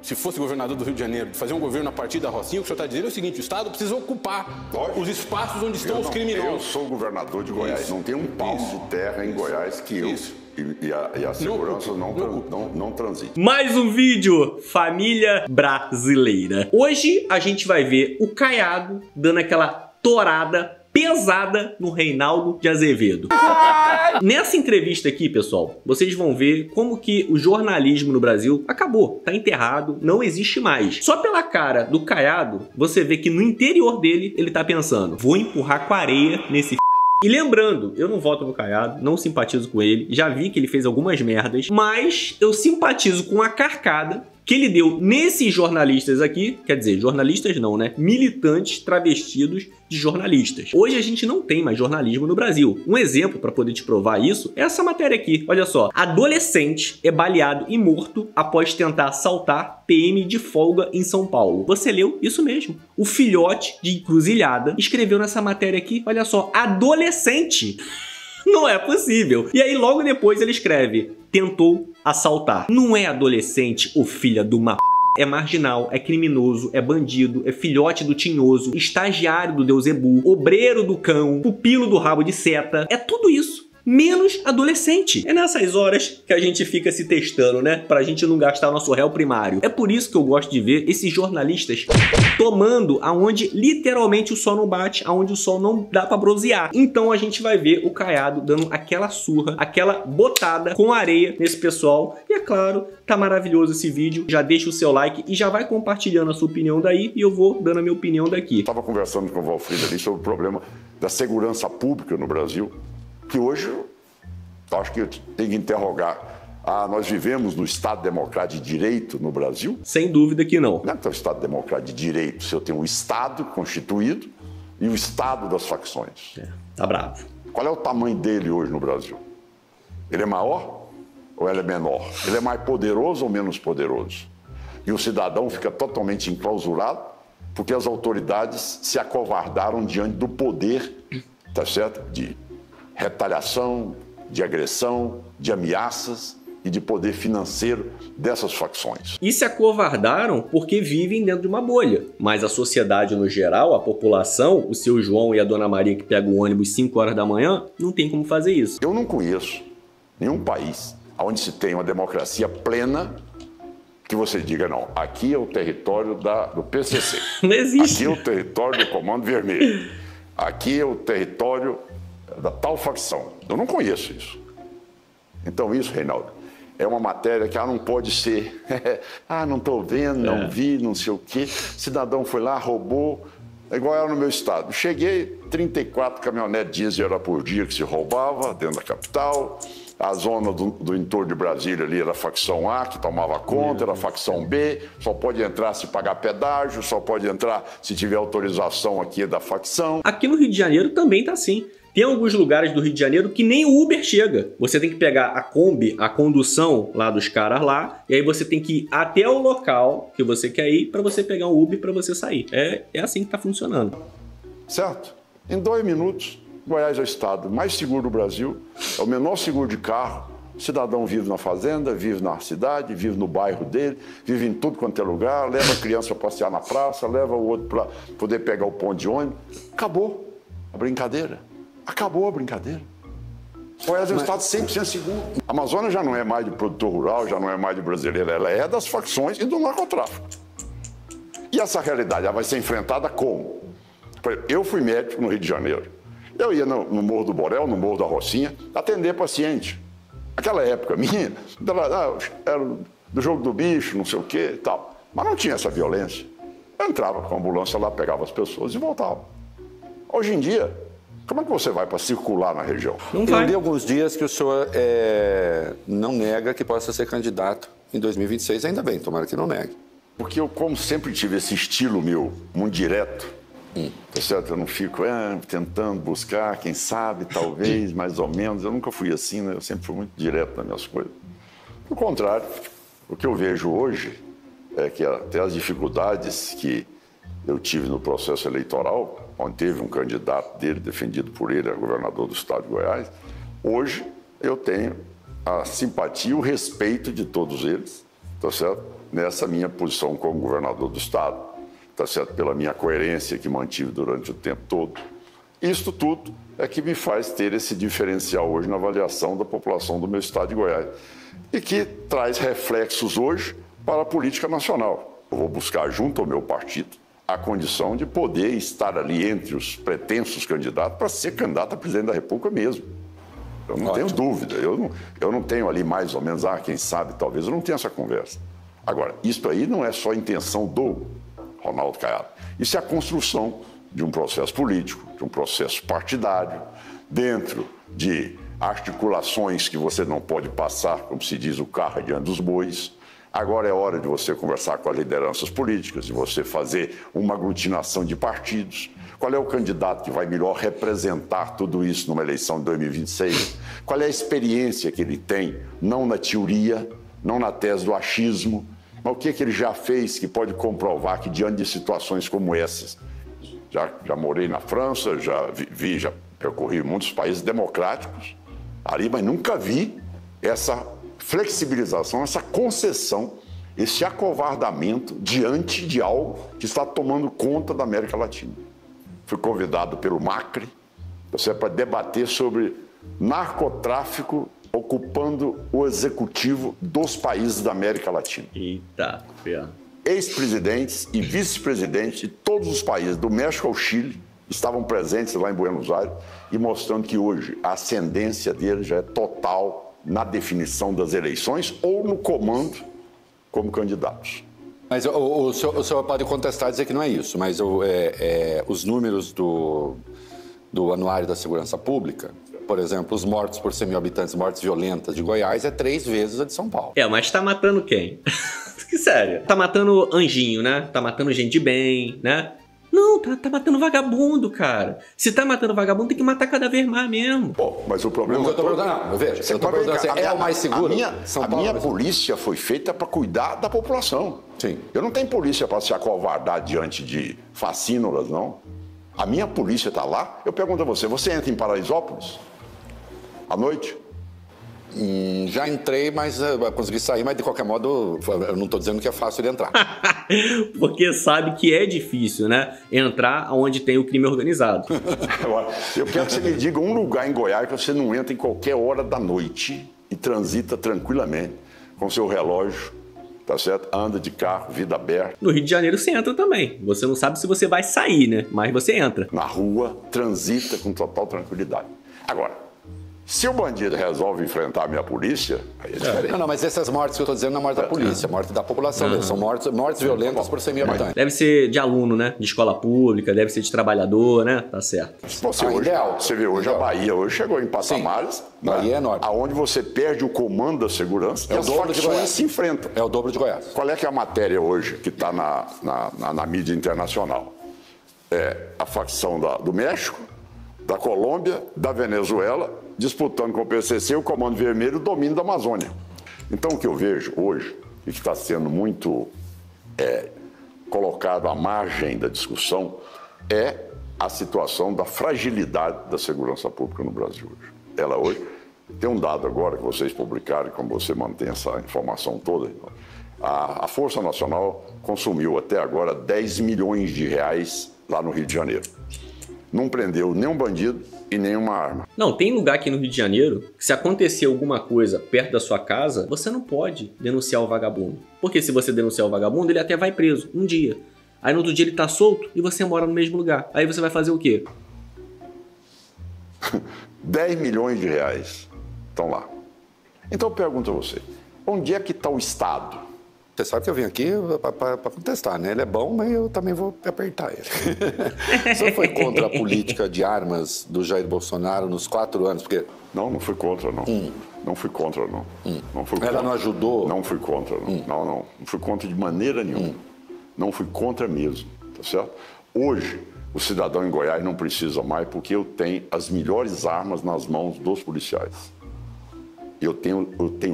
Se fosse governador do Rio de Janeiro, fazer um governo a partir da Rocinha, o que o senhor está dizendo é o seguinte: o Estado precisa ocupar os espaços onde estão os criminosos. Eu sou governador de Goiás, não tem um palmo de terra em Goiás que eu e a segurança não transite. Mais um vídeo, família brasileira. Hoje a gente vai ver o Caiado dando aquela torada pesada no Reinaldo de Azevedo. Nessa entrevista aqui, pessoal, vocês vão ver como que o jornalismo no Brasil acabou, tá enterrado, não existe mais. Só pela cara do Caiado, você vê que no interior dele, ele tá pensando: vou empurrar com areia nesse E lembrando, eu não voto no Caiado, não simpatizo com ele, já vi que ele fez algumas merdas, mas eu simpatizo com a carcada que ele deu nesses jornalistas aqui, quer dizer, jornalistas não, né? Militantes travestidos de jornalistas. Hoje a gente não tem mais jornalismo no Brasil. Um exemplo para poder te provar isso é essa matéria aqui. Olha só. Adolescente é baleado e morto após tentar assaltar PM de folga em São Paulo. Você leu? Isso mesmo. O filhote de Encruzilhada escreveu nessa matéria aqui, olha só, adolescente. Não é possível. E aí logo depois ele escreve: tentou assaltar. Não é adolescente ou filha de uma p... É marginal, é criminoso, é bandido, é filhote do tinhoso, estagiário do Deusebu, obreiro do cão, pupilo do rabo de seta. É tudo isso, menos adolescente. É nessas horas que a gente fica se testando, né? Pra gente não gastar nosso réu primário. É por isso que eu gosto de ver esses jornalistas tomando aonde literalmente o sol não bate, aonde o sol não dá pra bronzear. Então a gente vai ver o Caiado dando aquela surra, aquela botada com areia nesse pessoal. E é claro, tá maravilhoso esse vídeo. Já deixa o seu like e já vai compartilhando a sua opinião daí e eu vou dando a minha opinião daqui. Estava conversando com o Valfrido ali sobre o problema da segurança pública no Brasil, que hoje eu acho que tem que interrogar. Nós vivemos no Estado Democrático de Direito no Brasil? Sem dúvida que não. Não é que é o Estado Democrático de Direito se eu tenho o Estado constituído e o Estado das facções. Tá bravo. Qual é o tamanho dele hoje no Brasil? Ele é maior ou ele é menor? Ele é mais poderoso ou menos poderoso? E o cidadão fica totalmente enclausurado porque as autoridades se acovardaram diante do poder, tá certo? De retaliação, de agressão, de ameaças e de poder financeiro dessas facções. E se acovardaram porque vivem dentro de uma bolha. Mas a sociedade no geral, a população, o seu João e a dona Maria que pegam o ônibus 5 horas da manhã, não tem como fazer isso. Eu não conheço nenhum país onde se tem uma democracia plena que você diga: não, aqui é o território do PCC. Não existe. Aqui é o território do Comando Vermelho. Aqui é o território da tal facção. Eu não conheço isso. Então isso, Reinaldo, é uma matéria que não pode ser não estou vendo, não vi, não sei o quê. Cidadão foi lá, roubou. É igual era no meu estado. Cheguei, 34 caminhonetes diesel era por dia que se roubava dentro da capital. A zona do entorno de Brasília ali era a facção A, que tomava conta, era a facção B, só pode entrar se pagar pedágio, só pode entrar se tiver autorização aqui da facção. Aqui no Rio de Janeiro também tá assim. Tem alguns lugares do Rio de Janeiro que nem o Uber chega. Você tem que pegar a Kombi, a condução lá dos caras lá, e aí você tem que ir até o local que você quer ir para você pegar um Uber para você sair. É assim que tá funcionando. Certo? Em 2 minutos, Goiás é o estado mais seguro do Brasil, é o menor seguro de carro. O cidadão vive na fazenda, vive na cidade, vive no bairro dele, vive em tudo quanto é lugar, leva a criança para passear na praça, leva o outro para poder pegar o ponto de ônibus. Acabou a brincadeira. Acabou a brincadeira. Goiás é um estado 100% seguro. A Amazônia já não é mais de produtor rural, já não é mais de brasileiro, ela é das facções e do narcotráfico. E essa realidade ela vai ser enfrentada como? Por exemplo, eu fui médico no Rio de Janeiro. Eu ia no Morro do Borel, no Morro da Rocinha, atender paciente. Aquela época minha, era do jogo do bicho, não sei o quê e tal. Mas não tinha essa violência. Eu entrava com a ambulância lá, pegava as pessoas e voltava. Hoje em dia, como é que você vai para circular na região? Não vai. Eu li alguns dias que o senhor não nega que possa ser candidato em 2026. Ainda bem, tomara que não negue. Porque eu, como sempre tive esse estilo meu, muito direto, tá certo? Eu não fico tentando buscar, quem sabe, talvez, mais ou menos. Eu nunca fui assim, né? Eu sempre fui muito direto nas minhas coisas. Pelo contrário, o que eu vejo hoje é que até as dificuldades que eu tive no processo eleitoral, onde teve um candidato dele, defendido por ele, a governador do estado de Goiás, hoje eu tenho a simpatia, o respeito de todos eles, tá certo? nessa minha posição como governador do estado, tá certo? Pela minha coerência que mantive durante o tempo todo. Isto tudo é que me faz ter esse diferencial hoje na avaliação da população do meu estado de Goiás e que traz reflexos hoje para a política nacional. Eu vou buscar junto ao meu partido a condição de poder estar ali entre os pretensos candidatos para ser candidato a presidente da República mesmo. Eu não tenho dúvida, eu não tenho ali mais ou menos, quem sabe, talvez, eu não tenho essa conversa. Agora, isso aí não é só a intenção do Ronaldo Caiado, isso é a construção de um processo político, de um processo partidário, dentro de articulações que você não pode passar, como se diz, o carro adiante dos bois. Agora é hora de você conversar com as lideranças políticas, de você fazer uma aglutinação de partidos. Qual é o candidato que vai melhor representar tudo isso numa eleição de 2026? Qual é a experiência que ele tem, não na teoria, não na tese do achismo, mas o que ele já fez que pode comprovar que diante de situações como essas, já morei na França, já percorri muitos países democráticos ali, mas nunca vi essa flexibilização, essa concessão, esse acovardamento diante de algo que está tomando conta da América Latina. Fui convidado pelo Macri para debater sobre narcotráfico ocupando o executivo dos países da América Latina. Eita, pé. Ex-presidentes e vice-presidentes de todos os países, do México ao Chile, estavam presentes lá em Buenos Aires e mostrando que hoje a ascendência deles já é total na definição das eleições ou no comando como candidatos. Mas o senhor pode contestar e dizer que não é isso, mas os números do Anuário da Segurança Pública, por exemplo, os mortos por 100 mil habitantes, mortes violentas de Goiás, é 3 vezes a de São Paulo. Mas tá matando quem? Sério. Tá matando anjinho, né? Tá matando gente de bem, né? Não, tá matando vagabundo, cara. Se tá matando vagabundo, tem que matar cada vez mais mesmo. Bom, mas o problema... Eu tô perguntando, veja, eu tô perguntando se é o mais seguro. A minha polícia foi feita para cuidar da população. Sim. Eu não tenho polícia para se acovardar diante de facínoras, não. A minha polícia tá lá. Eu pergunto a você entra em Paraisópolis à noite? Já entrei, mas consegui sair, mas de qualquer modo, eu não tô dizendo que é fácil de entrar. Porque sabe que é difícil, né? Entrar onde tem o crime organizado. Eu quero que você me diga um lugar em Goiás que você não entra em qualquer hora da noite e transita tranquilamente com seu relógio, tá certo? Anda de carro, vida aberta. No Rio de Janeiro você entra também. Você não sabe se você vai sair, né? Mas você entra. Na rua, transita com total tranquilidade. Agora, se o bandido resolve enfrentar a minha polícia, aí é diferente. Não, mas essas mortes que eu tô dizendo não é morte da polícia, é morte da população. São mortes violentas por 100 mil habitantes. Deve ser de aluno, né? De escola pública, deve ser de trabalhador, né? Tá certo. Você vê hoje a Bahia, hoje chegou em patamares, Bahia é enorme, aonde você perde o comando da segurança e as facções se enfrentam. É o dobro de Goiás. Qual é que é a matéria hoje que está na mídia internacional? É a facção do México, da Colômbia, da Venezuela, disputando com o PCC o Comando Vermelho o domínio da Amazônia. Então, o que eu vejo hoje, e que está sendo muito colocado à margem da discussão, é a situação da fragilidade da segurança pública no Brasil hoje. Ela hoje, tem um dado agora que vocês publicaram, como você mantém essa informação toda, a Força Nacional consumiu até agora 10 milhões de reais lá no Rio de Janeiro. Não prendeu nenhum bandido e nenhuma arma. Não, tem lugar aqui no Rio de Janeiro que se acontecer alguma coisa perto da sua casa, você não pode denunciar o vagabundo. Porque se você denunciar o vagabundo, ele até vai preso um dia. Aí no outro dia ele tá solto e você mora no mesmo lugar. Aí você vai fazer o quê? 10 milhões de reais estão lá. Então eu pergunto a você, onde é que está o Estado? Você sabe que eu vim aqui para contestar, né? Ele é bom, mas eu também vou apertar ele. O senhor foi contra a política de armas do Jair Bolsonaro nos 4 anos? Porque... Não fui contra, não. Não fui contra, não. Não fui Ela contra. não ajudou? Não fui contra, não. Não fui contra de maneira nenhuma. Não fui contra mesmo, tá certo? Hoje, o cidadão em Goiás não precisa mais porque eu tenho as melhores armas nas mãos dos policiais. Eu tenho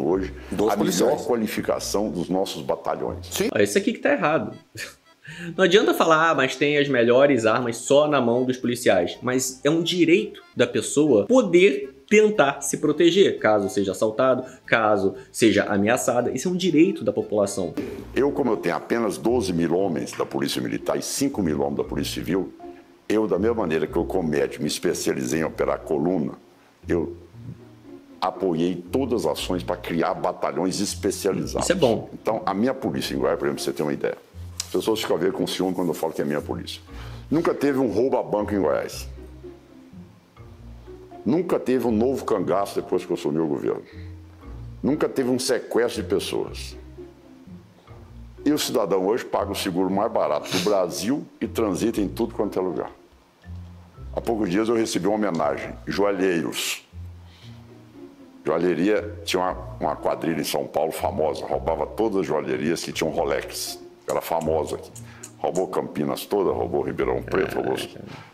hoje a melhor qualificação dos nossos batalhões. Sim. Isso aqui que tá errado. Não adianta falar, mas tem as melhores armas só na mão dos policiais. Mas é um direito da pessoa poder tentar se proteger, caso seja assaltado, caso seja ameaçada. Isso é um direito da população. Como eu tenho apenas 12 mil homens da Polícia Militar e 5 mil homens da Polícia Civil, da mesma maneira que eu, como médico, me especializei em operar coluna, eu apoiei todas as ações para criar batalhões especializados. Isso é bom. Então, a minha polícia em Goiás, por exemplo, pra você ter uma ideia, as pessoas ficam a ver com ciúme quando eu falo que é minha polícia. Nunca teve um roubo a banco em Goiás. Nunca teve um novo cangaço depois que eu assumi o governo. Nunca teve um sequestro de pessoas. E o cidadão hoje paga o seguro mais barato do Brasil e transita em tudo quanto é lugar. Há poucos dias eu recebi uma homenagem. Joalheiros. Joalheria tinha uma quadrilha em São Paulo famosa. Roubava todas as joalherias que tinham Rolex. Era famosa aqui. Roubou Campinas toda, roubou Ribeirão Preto, roubou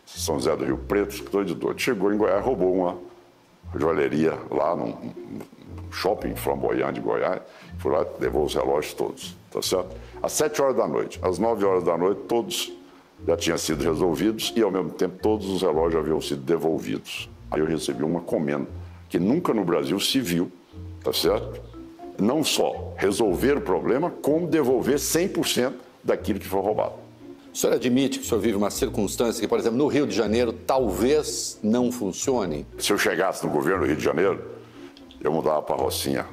São José do Rio Preto, doido de doido. Chegou em Goiás, roubou uma joalheria lá num shopping flamboyante de Goiás. Foi lá, levou os relógios todos, tá certo? Às 7 horas da noite, às 9 horas da noite, todos já tinham sido resolvidos e, ao mesmo tempo, todos os relógios haviam sido devolvidos. Aí eu recebi uma comenda que nunca no Brasil se viu, tá certo? Não só resolver o problema, como devolver 100% daquilo que foi roubado. O senhor admite que o senhor vive uma circunstância que, por exemplo, no Rio de Janeiro, talvez não funcione? Se eu chegasse no governo do Rio de Janeiro, eu mudava para a Rocinha.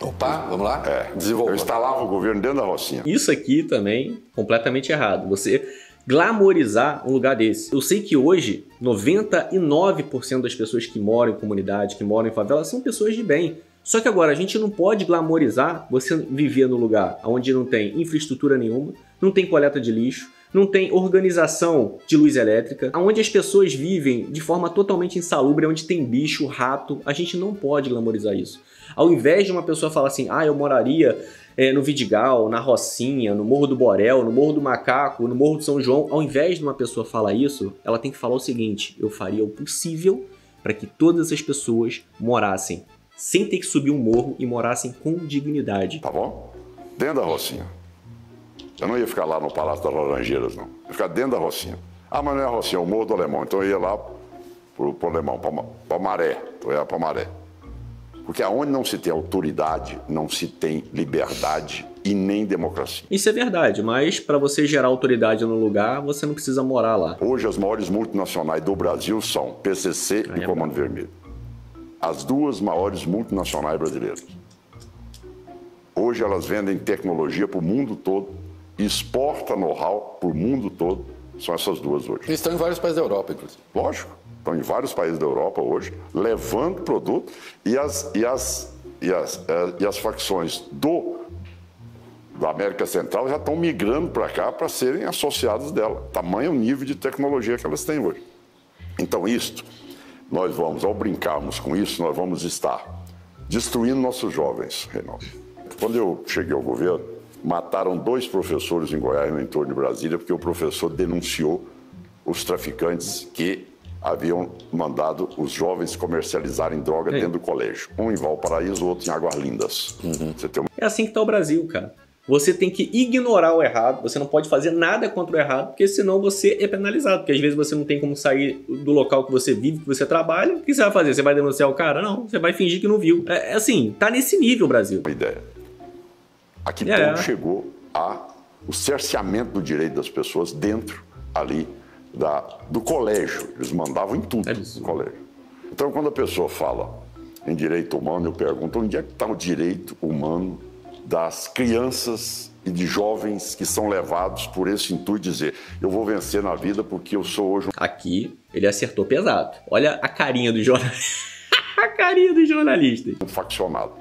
Opa, vamos lá? Eu instalava o governo dentro da Rocinha. Isso aqui também, completamente errado. Você glamorizar um lugar desse. Eu sei que hoje, 99% das pessoas que moram em comunidade, que moram em favela, são pessoas de bem. Só que agora, a gente não pode glamorizar você viver no lugar onde não tem infraestrutura nenhuma, não tem coleta de lixo, não tem organização de luz elétrica, onde as pessoas vivem de forma totalmente insalubre, onde tem bicho, rato. A gente não pode glamorizar isso. Ao invés de uma pessoa falar assim, eu moraria no Vidigal, na Rocinha, no Morro do Borel, no Morro do Macaco, no Morro do São João, ao invés de uma pessoa falar isso, ela tem que falar o seguinte: eu faria o possível para que todas as pessoas morassem sem ter que subir um morro e morassem com dignidade. Tá bom? Dentro da Rocinha. Eu não ia ficar lá no Palácio das Laranjeiras, não. Eu ia ficar dentro da Rocinha. Mas não é a Rocinha, é o Morro do Alemão. Então eu ia lá pro Alemão, pra Maré. Então eu ia pra Maré. Porque aonde não se tem autoridade, não se tem liberdade e nem democracia. Isso é verdade, mas para você gerar autoridade no lugar, você não precisa morar lá. Hoje as maiores multinacionais do Brasil são PCC e Comando Vermelho. As duas maiores multinacionais brasileiras. Hoje elas vendem tecnologia para o mundo todo, exportam know-how para o mundo todo. São essas duas hoje. Eles estão em vários países da Europa, inclusive. Lógico, estão em vários países da Europa hoje, levando produto e as facções da América Central já estão migrando para cá para serem associadas dela. Tamanho nível de tecnologia que elas têm hoje. Então isto, nós vamos, ao brincarmos com isso, nós vamos estar destruindo nossos jovens, Reinaldo. Quando eu cheguei ao governo, mataram 2 professores em Goiás, no entorno de Brasília, porque o professor denunciou os traficantes que haviam mandado os jovens comercializarem droga dentro do colégio. Um em Valparaíso, o outro em Águas Lindas. Você tem É assim que está o Brasil, cara. Você tem que ignorar o errado, você não pode fazer nada contra o errado, porque senão você é penalizado. Porque às vezes você não tem como sair do local que você vive, que você trabalha. O que você vai fazer? Você vai denunciar o cara? Não, você vai fingir que não viu. É assim, tá nesse nível, Brasil. Uma ideia. Aqui tudo chegou ao cerceamento do direito das pessoas dentro ali do colégio. Eles mandavam em tudo no colégio. Então, quando a pessoa fala em direito humano, eu pergunto, onde é que está o direito humano das crianças e de jovens que são levados por esse intuito de dizer, eu vou vencer na vida porque eu sou hoje... Aqui, ele acertou pesado. Olha a carinha do jornalista. A carinha do jornalista. Um faccionado.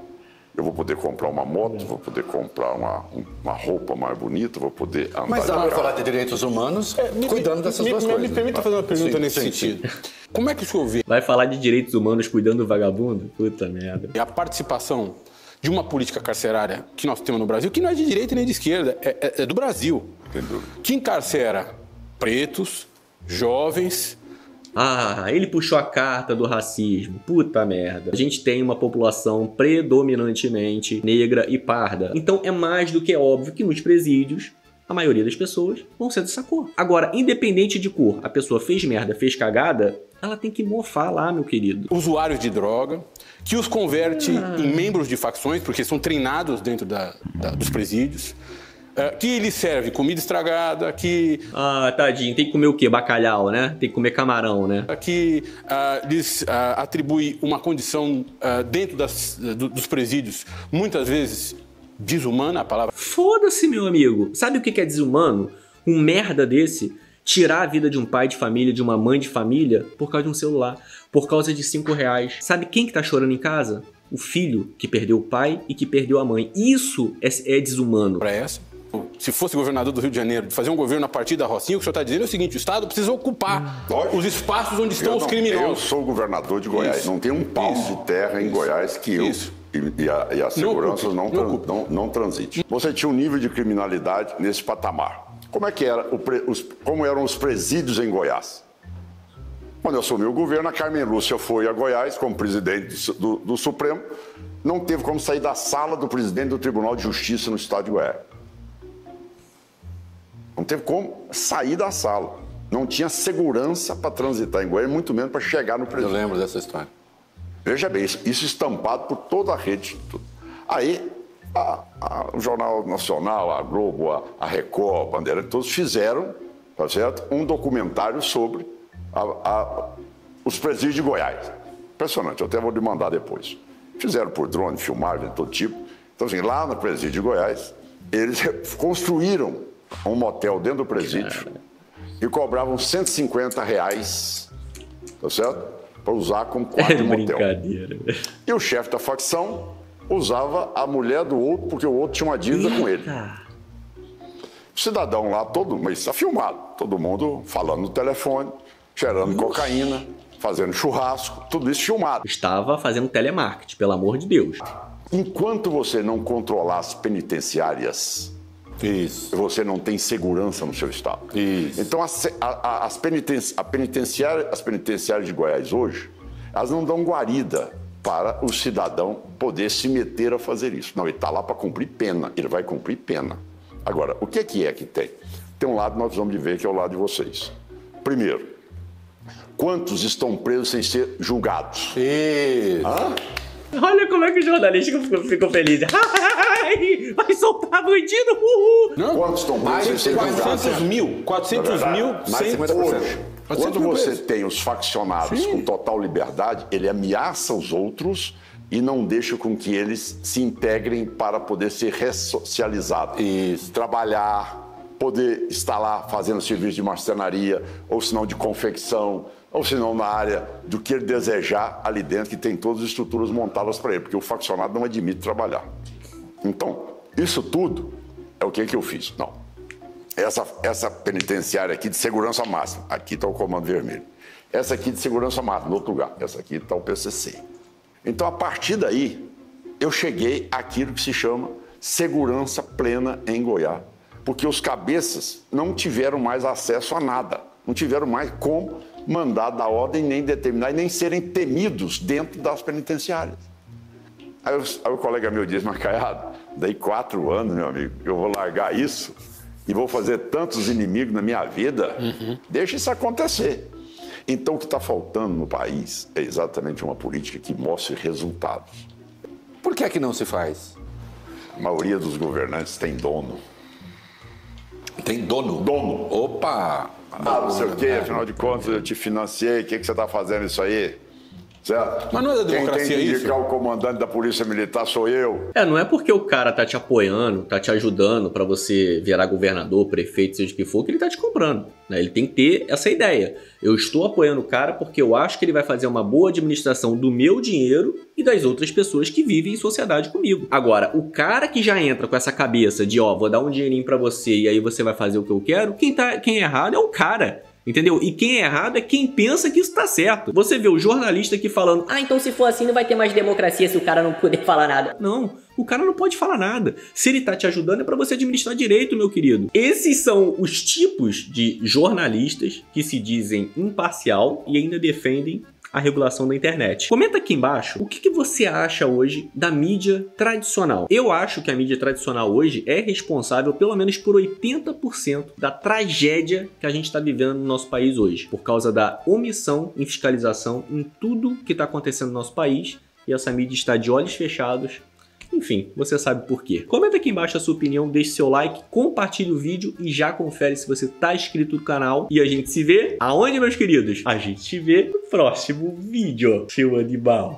Eu vou poder comprar uma moto, vou poder comprar uma roupa mais bonita, vou poder andar... Mas dá para falar de direitos humanos cuidando dessas duas coisas. Me permita fazer uma pergunta nesse sentido. Como é que o senhor vê... Vai falar de direitos humanos cuidando do vagabundo? Puta merda. A participação de uma política carcerária que nós temos no Brasil, que não é de direita nem de esquerda, é do Brasil, que encarcera pretos, jovens... Ele puxou a carta do racismo. Puta merda. A gente tem uma população predominantemente negra e parda. Então é mais do que óbvio que nos presídios a maioria das pessoas vão ser dessa cor. Agora, independente de cor, a pessoa fez merda, fez cagada, ela tem que mofar lá, meu querido. Usuários de droga, que os converte em membros de facções, porque são treinados dentro dos presídios, que lhes serve comida estragada, que... Ah, tadinho, tem que comer o quê? Bacalhau, né? Tem que comer camarão, né? Que lhes atribui uma condição dentro dos presídios, muitas vezes desumana, a palavra... Foda-se, meu amigo. Sabe o que é desumano? Um merda desse tirar a vida de um pai de família, de uma mãe de família, por causa de um celular, por causa de R$5. Sabe quem que tá chorando em casa? O filho que perdeu o pai e que perdeu a mãe. Isso é desumano. Para essa. Se fosse governador do Rio de Janeiro, fazer um governo a partir da Rocinha, o que o senhor está dizendo é o seguinte: o Estado precisa ocupar os espaços onde estão os criminosos. Eu sou governador de Goiás, não tem um pau de terra em Goiás que eu e a segurança não transite. Você tinha um nível de criminalidade nesse patamar. Como é que era como eram os presídios em Goiás? Quando eu assumi o governo, a Carmen Lúcia foi a Goiás como presidente do Supremo, não teve como sair da sala do presidente do Tribunal de Justiça no estado de Goiás. Não teve como sair da sala. Não tinha segurança para transitar em Goiás, muito menos para chegar no presídio. Eu lembro dessa história. Veja bem, isso estampado por toda a rede. Aí, o Jornal Nacional, a Globo, a Record, a Bandeirante, todos fizeram, tá certo, um documentário sobre os presídios de Goiás. Impressionante, eu até vou lhe mandar depois. Fizeram por drone, filmaram de todo tipo. Então, assim, lá no presídio de Goiás, eles construíram um motel dentro do presídio e cobravam R$150, tá certo? Para usar como quarto de motel. Brincadeira. E o chefe da facção usava a mulher do outro, porque o outro tinha uma dívida com ele. O cidadão lá, mas está filmado, todo mundo falando no telefone, cheirando cocaína, fazendo churrasco, tudo isso filmado. Estava fazendo telemarketing, pelo amor de Deus. Enquanto você não controlar as penitenciárias, você não tem segurança no seu estado. Então, as penitenciárias de Goiás hoje, elas não dão guarida para o cidadão poder se meter a fazer isso. Não, ele está lá para cumprir pena, ele vai cumprir pena. Agora, o que é que tem? Tem um lado nós vamos ver que é o lado de vocês. Primeiro, quantos estão presos sem ser julgados? Olha como é que o jornalista ficou feliz. Vai soltar bandido! Não, quantos estão presos sem ser julgados? 400 mil, mais 50%. Quando você tem os faccionados com total liberdade, ele ameaça os outros e não deixa com que eles se integrem para poder ser ressocializados. Trabalhar, poder estar lá fazendo serviço de marcenaria, ou se não de confecção, ou se não na área do que ele desejar ali dentro, que tem todas as estruturas montadas para ele, porque o faccionado não admite trabalhar. Então, isso tudo é o que eu fiz. Não. Essa penitenciária aqui de segurança máxima, aqui está o Comando Vermelho. Essa aqui de segurança máxima, no outro lugar. Essa aqui está o PCC. Então, a partir daí, eu cheguei àquilo que se chama segurança plena em Goiás. Porque os cabeças não tiveram mais acesso a nada. Não tiveram mais como mandar da ordem, nem determinar, e nem serem temidos dentro das penitenciárias. Aí o colega meu disse: mas Caiado, daí 4 anos, meu amigo, eu vou largar isso e vou fazer tantos inimigos na minha vida? Deixa isso acontecer. Então, o que está faltando no país é exatamente uma política que mostre resultados. Por que é que não se faz? A maioria dos governantes tem dono. Tem dono? Dono. Opa! Não sei o quê, afinal de contas eu te financiei, o que você está fazendo isso aí? Certo? Mas não é da democracia isso? Quem tem que indicar o comandante da Polícia Militar sou eu. Não é porque o cara tá te apoiando, tá te ajudando pra você virar governador, prefeito, seja o que for, que ele tá te comprando, né? Ele tem que ter essa ideia. Eu estou apoiando o cara porque eu acho que ele vai fazer uma boa administração do meu dinheiro e das outras pessoas que vivem em sociedade comigo. Agora, o cara que já entra com essa cabeça de, vou dar um dinheirinho pra você e aí você vai fazer o que eu quero, quem é errado é o cara. Entendeu? E quem é errado é quem pensa que isso tá certo. Você vê o jornalista aqui falando: então se for assim não vai ter mais democracia se o cara não puder falar nada. Não, o cara não pode falar nada. Se ele tá te ajudando é pra você administrar direito, meu querido. Esses são os tipos de jornalistas que se dizem imparcial e ainda defendem a regulação da internet. Comenta aqui embaixo o que você acha hoje da mídia tradicional. Eu acho que a mídia tradicional hoje é responsável pelo menos por 80% da tragédia que a gente está vivendo no nosso país hoje, por causa da omissão em fiscalização em tudo que está acontecendo no nosso país, e essa mídia está de olhos fechados. Enfim, você sabe por quê. Comenta aqui embaixo a sua opinião, deixe seu like, compartilhe o vídeo e já confere se você está inscrito no canal. E a gente se vê aonde, meus queridos? A gente se vê no próximo vídeo, seu animal.